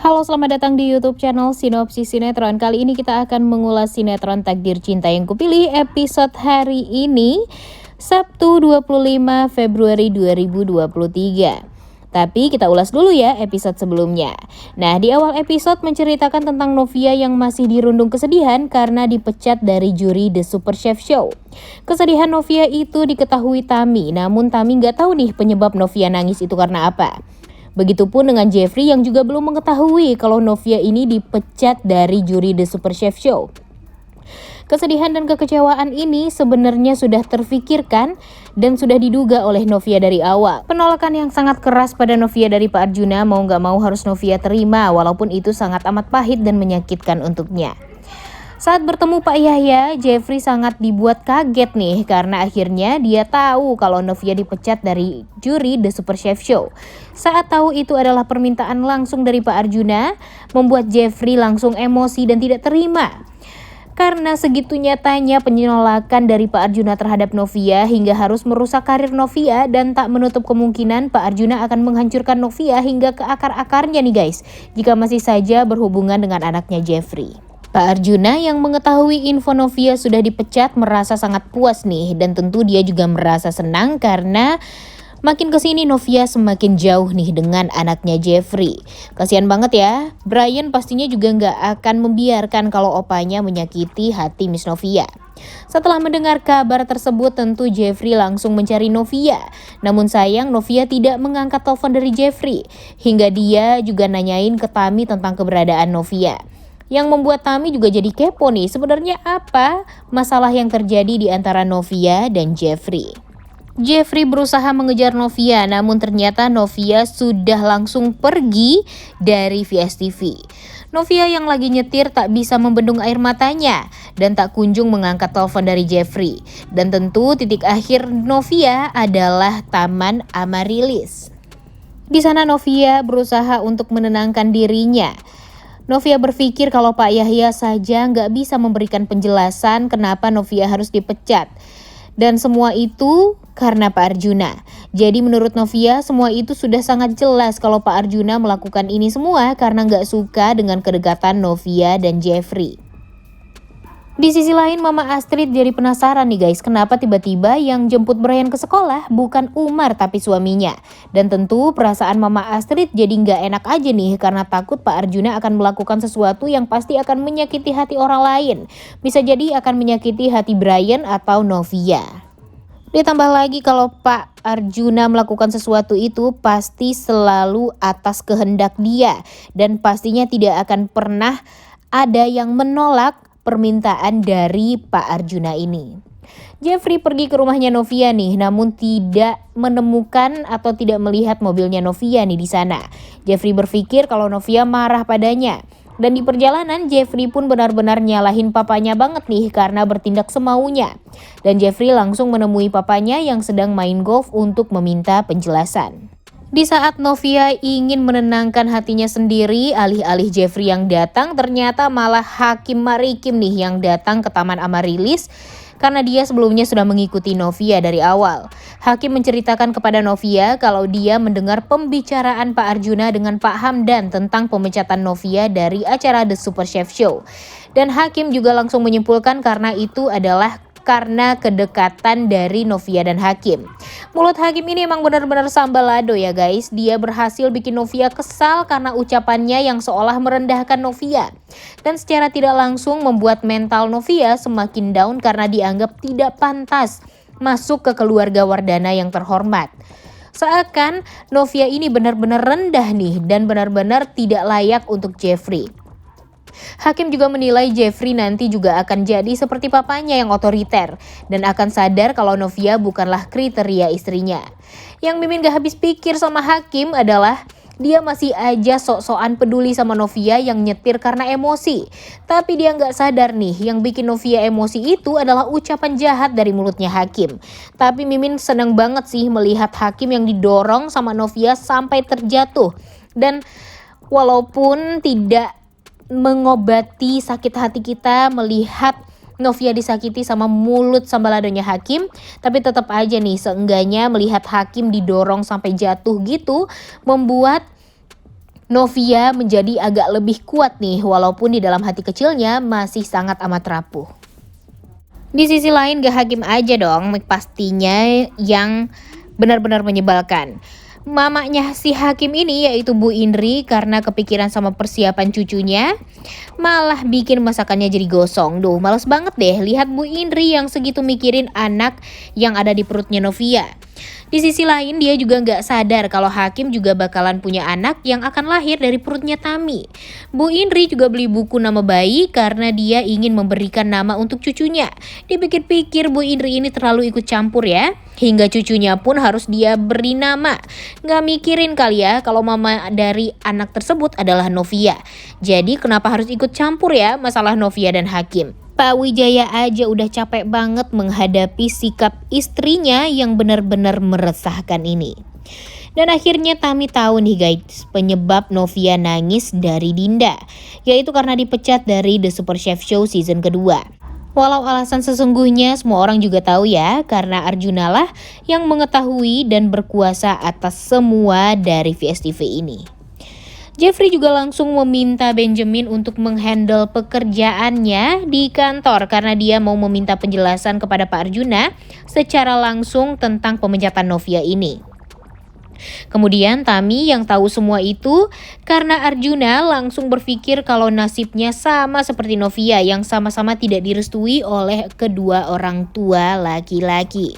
Halo, selamat datang di YouTube channel Sinopsis Sinetron. Kali ini kita akan mengulas sinetron Takdir Cinta yang Kupilih episode hari ini, Sabtu 25 Februari 2023. Tapi kita ulas dulu ya episode sebelumnya. Nah, di awal episode menceritakan tentang Novia yang masih dirundung kesedihan karena dipecat dari juri The Super Chef Show. Kesedihan Novia itu diketahui Tami, namun Tami nggak tahu nih penyebab Novia nangis itu karena apa. Begitupun dengan Jeffrey yang juga belum mengetahui kalau Novia ini dipecat dari juri The Super Chef Show. Kesedihan dan kekecewaan ini sebenarnya sudah terfikirkan dan sudah diduga oleh Novia dari awal. Penolakan yang sangat keras pada Novia dari Pak Arjuna mau nggak mau harus Novia terima, walaupun itu sangat amat pahit dan menyakitkan untuknya. Saat bertemu Pak Yahya, Jeffrey sangat dibuat kaget nih karena akhirnya dia tahu kalau Novia dipecat dari juri The Super Chef Show. Saat tahu itu adalah permintaan langsung dari Pak Arjuna, membuat Jeffrey langsung emosi dan tidak terima. Karena segitu nyatanya penolakan dari Pak Arjuna terhadap Novia hingga harus merusak karir Novia dan tak menutup kemungkinan Pak Arjuna akan menghancurkan Novia hingga ke akar-akarnya nih guys, jika masih saja berhubungan dengan anaknya Jeffrey. Pak Arjuna yang mengetahui info Novia sudah dipecat merasa sangat puas nih, dan tentu dia juga merasa senang karena makin kesini Novia semakin jauh nih dengan anaknya Jeffrey. Kasian banget ya, Brian pastinya juga nggak akan membiarkan kalau opanya menyakiti hati Miss Novia. Setelah mendengar kabar tersebut tentu Jeffrey langsung mencari Novia. Namun sayang Novia tidak mengangkat telepon dari Jeffrey, hingga dia juga nanyain ke Tami tentang keberadaan Novia. Yang membuat Tami juga jadi kepo nih, sebenarnya apa masalah yang terjadi di antara Novia dan Jeffrey. Jeffrey berusaha mengejar Novia, namun ternyata Novia sudah langsung pergi dari VSTV. Novia yang lagi nyetir tak bisa membendung air matanya dan tak kunjung mengangkat telepon dari Jeffrey. Dan tentu titik akhir Novia adalah Taman Amaryllis. Di sana Novia berusaha untuk menenangkan dirinya. Novia berpikir kalau Pak Yahya saja nggak bisa memberikan penjelasan kenapa Novia harus dipecat. Dan semua itu karena Pak Arjuna. Jadi menurut Novia semua itu sudah sangat jelas kalau Pak Arjuna melakukan ini semua karena nggak suka dengan kedekatan Novia dan Jeffrey. Di sisi lain Mama Astrid jadi penasaran nih guys, kenapa tiba-tiba yang jemput Brian ke sekolah bukan Umar tapi suaminya. Dan tentu perasaan Mama Astrid jadi nggak enak aja nih karena takut Pak Arjuna akan melakukan sesuatu yang pasti akan menyakiti hati orang lain. Bisa jadi akan menyakiti hati Brian atau Novia. Ditambah lagi kalau Pak Arjuna melakukan sesuatu itu pasti selalu atas kehendak dia. Dan pastinya tidak akan pernah ada yang menolak permintaan dari Pak Arjuna ini. Jeffrey pergi ke rumahnya Novia nih, namun tidak menemukan atau tidak melihat mobilnya Novia nih di sana. Jeffrey berpikir kalau Novia marah padanya. Dan di perjalanan Jeffrey pun benar-benar nyalahin papanya banget nih karena bertindak semaunya. Dan Jeffrey langsung menemui papanya yang sedang main golf untuk meminta penjelasan. Di saat Novia ingin menenangkan hatinya sendiri, alih-alih Jeffrey yang datang, ternyata malah Hakim Marikim nih yang datang ke Taman Amaryllis karena dia sebelumnya sudah mengikuti Novia dari awal. Hakim menceritakan kepada Novia kalau dia mendengar pembicaraan Pak Arjuna dengan Pak Hamdan tentang pemecatan Novia dari acara The Super Chef Show. Dan Hakim juga langsung menyimpulkan karena itu adalah karena kedekatan dari Novia dan Hakim. Mulut Hakim ini emang benar-benar sambalado ya guys. Dia berhasil bikin Novia kesal karena ucapannya yang seolah merendahkan Novia. Dan secara tidak langsung membuat mental Novia semakin down karena dianggap tidak pantas masuk ke keluarga Wardana yang terhormat. Seakan Novia ini benar-benar rendah nih dan benar-benar tidak layak untuk Jeffrey. Hakim juga menilai Jeffrey nanti juga akan jadi seperti papanya yang otoriter dan akan sadar kalau Novia bukanlah kriteria istrinya. Yang Mimin gak habis pikir sama Hakim adalah dia masih aja sok-sokan peduli sama Novia yang nyetir karena emosi. Tapi dia gak sadar nih yang bikin Novia emosi itu adalah ucapan jahat dari mulutnya Hakim. Tapi Mimin seneng banget sih melihat Hakim yang didorong sama Novia sampai terjatuh. Dan walaupun tidak mengobati sakit hati kita melihat Novia disakiti sama mulut sambaladonya Hakim, tapi tetap aja nih seenggaknya melihat Hakim didorong sampai jatuh gitu membuat Novia menjadi agak lebih kuat nih, walaupun di dalam hati kecilnya masih sangat amat rapuh. Di sisi lain gak Hakim aja dong pastinya yang benar-benar menyebalkan. Mamanya si Hakim ini yaitu Bu Indri karena kepikiran sama persiapan cucunya malah bikin masakannya jadi gosong. Duh, males banget deh lihat Bu Indri yang segitu mikirin anak yang ada di perutnya Novia. Di sisi lain dia juga nggak sadar kalau Hakim juga bakalan punya anak yang akan lahir dari perutnya Tami. Bu Indri juga beli buku nama bayi karena dia ingin memberikan nama untuk cucunya. Dipikir-pikir Bu Indri ini terlalu ikut campur ya, hingga cucunya pun harus dia beri nama. Nggak mikirin kali ya kalau mama dari anak tersebut adalah Novia. Jadi kenapa harus ikut campur ya masalah Novia dan Hakim? Pak Wijaya aja udah capek banget menghadapi sikap istrinya yang benar-benar meresahkan ini. Dan akhirnya Tami tahu nih guys penyebab Novia nangis dari Dinda, yaitu karena dipecat dari The Super Chef Show season kedua. Walau alasan sesungguhnya semua orang juga tahu ya, karena Arjuna lah yang mengetahui dan berkuasa atas semua dari VSTV ini. Jeffrey juga langsung meminta Benjamin untuk menghandle pekerjaannya di kantor karena dia mau meminta penjelasan kepada Pak Arjuna secara langsung tentang pemecatan Novia ini. Kemudian Tami yang tahu semua itu karena Arjuna langsung berpikir kalau nasibnya sama seperti Novia yang sama-sama tidak direstui oleh kedua orang tua laki-laki.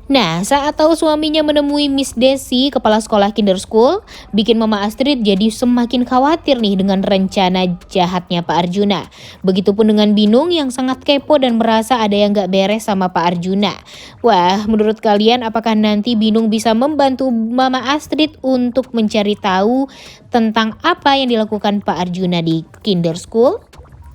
Nah, saat tahu suaminya menemui Miss Desi, kepala sekolah Kinder School, bikin Mama Astrid jadi semakin khawatir nih dengan rencana jahatnya Pak Arjuna. Begitupun dengan Binung yang sangat kepo dan merasa ada yang gak beres sama Pak Arjuna. Wah, menurut kalian apakah nanti Binung bisa membantu Mama Astrid untuk mencari tahu tentang apa yang dilakukan Pak Arjuna di Kinder School?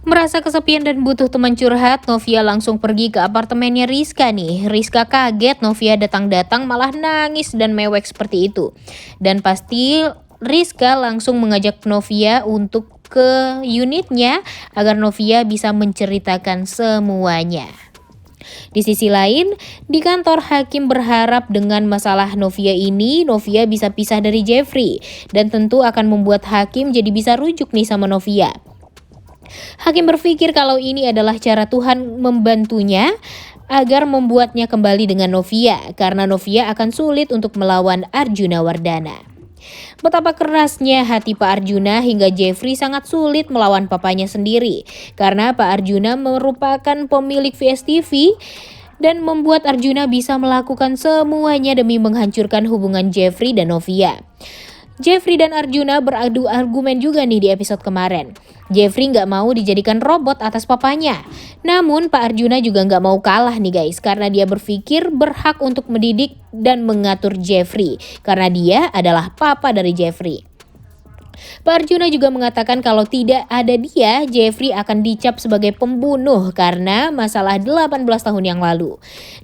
Merasa kesepian dan butuh teman curhat, Novia langsung pergi ke apartemennya Rizka nih. Rizka kaget Novia datang-datang malah nangis dan mewek seperti itu. Dan pasti Rizka langsung mengajak Novia untuk ke unitnya agar Novia bisa menceritakan semuanya. Di sisi lain, di kantor Hakim berharap dengan masalah Novia ini, Novia bisa pisah dari Jeffrey. Dan tentu akan membuat Hakim jadi bisa rujuk nih sama Novia. Hakim berpikir kalau ini adalah cara Tuhan membantunya agar membuatnya kembali dengan Novia karena Novia akan sulit untuk melawan Arjuna Wardana. Betapa kerasnya hati Pak Arjuna hingga Jeffrey sangat sulit melawan papanya sendiri karena Pak Arjuna merupakan pemilik VSTV dan membuat Arjuna bisa melakukan semuanya demi menghancurkan hubungan Jeffrey dan Novia. Jeffrey dan Arjuna beradu argumen juga nih di episode kemarin. Jeffrey nggak mau dijadikan robot atas papanya. Namun Pak Arjuna juga nggak mau kalah nih guys, karena dia berpikir berhak untuk mendidik dan mengatur Jeffrey, karena dia adalah papa dari Jeffrey. Pak Arjuna juga mengatakan kalau tidak ada dia, Jeffrey akan dicap sebagai pembunuh karena masalah 18 tahun yang lalu.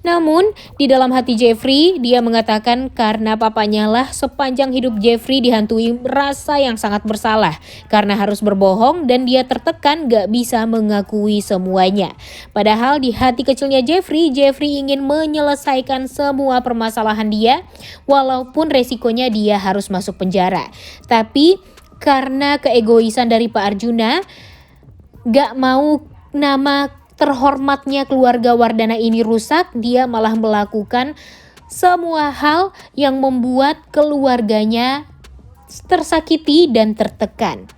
Namun, di dalam hati Jeffrey, dia mengatakan karena papanya lah sepanjang hidup Jeffrey dihantui rasa yang sangat bersalah karena harus berbohong dan dia tertekan gak bisa mengakui semuanya. Padahal di hati kecilnya Jeffrey ingin menyelesaikan semua permasalahan dia walaupun resikonya dia harus masuk penjara. Tapi karena keegoisan dari Pak Arjuna, gak mau nama terhormatnya keluarga Wardana ini rusak, dia malah melakukan semua hal yang membuat keluarganya tersakiti dan tertekan.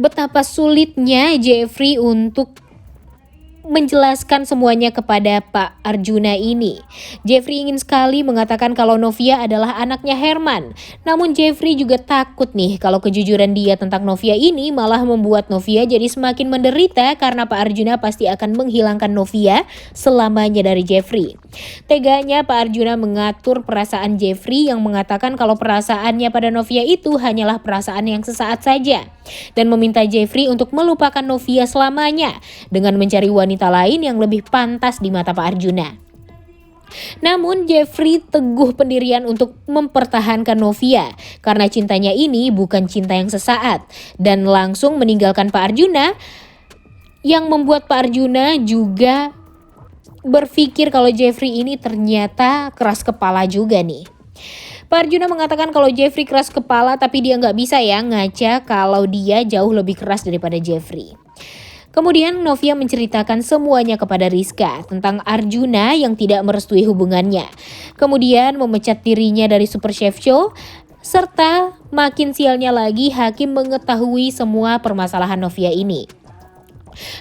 Betapa sulitnya Jeffrey untuk menjelaskan semuanya kepada Pak Arjuna ini. Jeffrey ingin sekali mengatakan kalau Novia adalah anaknya Herman. Namun Jeffrey juga takut nih kalau kejujuran dia tentang Novia ini malah membuat Novia jadi semakin menderita karena Pak Arjuna pasti akan menghilangkan Novia selamanya dari Jeffrey. Teganya Pak Arjuna mengatur perasaan Jeffrey yang mengatakan kalau perasaannya pada Novia itu hanyalah perasaan yang sesaat saja. Dan meminta Jeffrey untuk melupakan Novia selamanya dengan mencari wanita lain yang lebih pantas di mata Pak Arjuna. Namun Jeffrey teguh pendirian untuk mempertahankan Novia karena cintanya ini bukan cinta yang sesaat dan langsung meninggalkan Pak Arjuna, yang membuat Pak Arjuna juga berpikir kalau Jeffrey ini ternyata keras kepala juga nih. Pak Arjuna mengatakan kalau Jeffrey keras kepala, tapi dia nggak bisa ya ngaca kalau dia jauh lebih keras daripada Jeffrey. Kemudian Novia menceritakan semuanya kepada Rizka tentang Arjuna yang tidak merestui hubungannya. Kemudian memecat dirinya dari Super Chef Show, serta makin sialnya lagi Hakim mengetahui semua permasalahan Novia ini.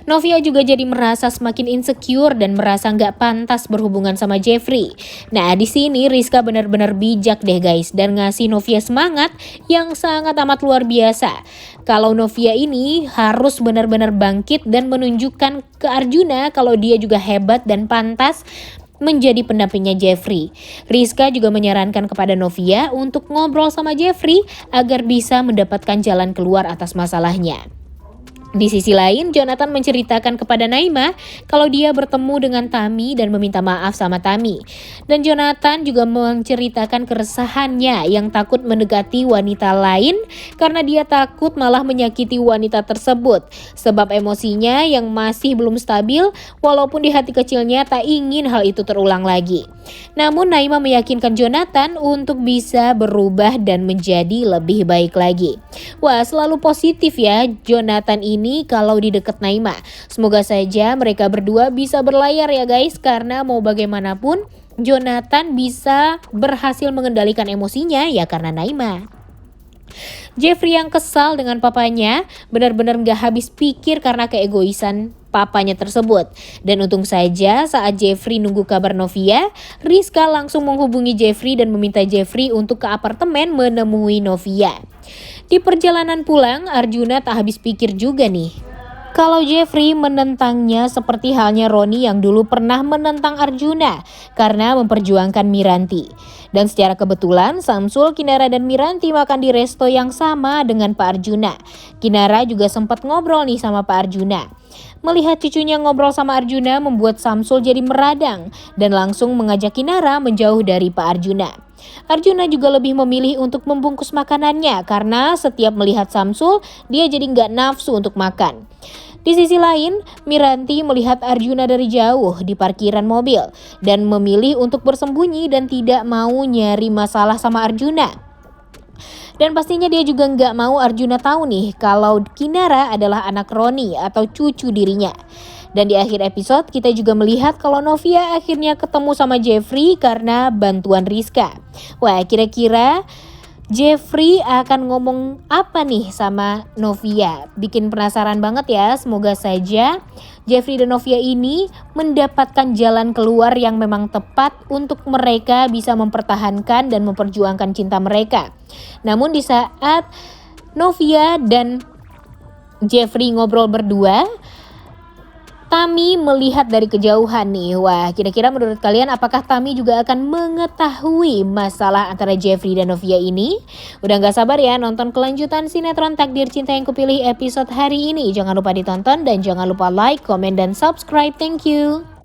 Novia juga jadi merasa semakin insecure dan merasa nggak pantas berhubungan sama Jeffrey. Nah, di sini Rizka benar-benar bijak deh guys dan ngasih Novia semangat yang sangat amat luar biasa. Kalau Novia ini harus benar-benar bangkit dan menunjukkan ke Arjuna kalau dia juga hebat dan pantas menjadi pendampingnya Jeffrey. Rizka juga menyarankan kepada Novia untuk ngobrol sama Jeffrey agar bisa mendapatkan jalan keluar atas masalahnya. Di sisi lain, Jonathan menceritakan kepada Naima kalau dia bertemu dengan Tami dan meminta maaf sama Tami. Dan Jonathan juga menceritakan keresahannya yang takut mendekati wanita lain karena dia takut malah menyakiti wanita tersebut. Sebab emosinya yang masih belum stabil walaupun di hati kecilnya tak ingin hal itu terulang lagi. Namun Naima meyakinkan Jonathan untuk bisa berubah dan menjadi lebih baik lagi. Wah, selalu positif ya Jonathan ini kalau di dekat Naima. Semoga saja mereka berdua bisa berlayar ya guys, karena mau bagaimanapun Jonathan bisa berhasil mengendalikan emosinya ya karena Naima. Jeffrey yang kesal dengan papanya benar-benar gak habis pikir karena keegoisan papanya tersebut. Dan untung saja saat Jeffrey nunggu kabar Novia, Rizka langsung menghubungi Jeffrey dan meminta Jeffrey untuk ke apartemen menemui Novia. Di perjalanan pulang, Arjuna tak habis pikir juga nih. Kalau Jeffrey menentangnya seperti halnya Roni yang dulu pernah menentang Arjuna karena memperjuangkan Miranti. Dan secara kebetulan Samsul, Kinara dan Miranti makan di resto yang sama dengan Pak Arjuna. Kinara juga sempat ngobrol nih sama Pak Arjuna. Melihat cucunya ngobrol sama Arjuna membuat Samsul jadi meradang dan langsung mengajak Kinara menjauh dari Pak Arjuna. Arjuna juga lebih memilih untuk membungkus makanannya karena setiap melihat Samsul dia jadi nggak nafsu untuk makan. Di sisi lain, Miranti melihat Arjuna dari jauh di parkiran mobil dan memilih untuk bersembunyi dan tidak mau nyari masalah sama Arjuna. Dan pastinya dia juga nggak mau Arjuna tahu nih kalau Kinara adalah anak Roni atau cucu dirinya. Dan di akhir episode kita juga melihat kalau Novia akhirnya ketemu sama Jeffrey karena bantuan Rizka. Wah, kira-kira Jeffrey akan ngomong apa nih sama Novia? Bikin penasaran banget ya. Semoga saja Jeffrey dan Novia ini mendapatkan jalan keluar yang memang tepat untuk mereka bisa mempertahankan dan memperjuangkan cinta mereka. Namun di saat Novia dan Jeffrey ngobrol berdua, Tami melihat dari kejauhan nih. Wah, kira-kira menurut kalian apakah Tami juga akan mengetahui masalah antara Jeffrey dan Novia ini? Udah gak sabar ya nonton kelanjutan sinetron Takdir Cinta Yang Kupilih episode hari ini. Jangan lupa ditonton dan jangan lupa like, komen, dan subscribe. Thank you.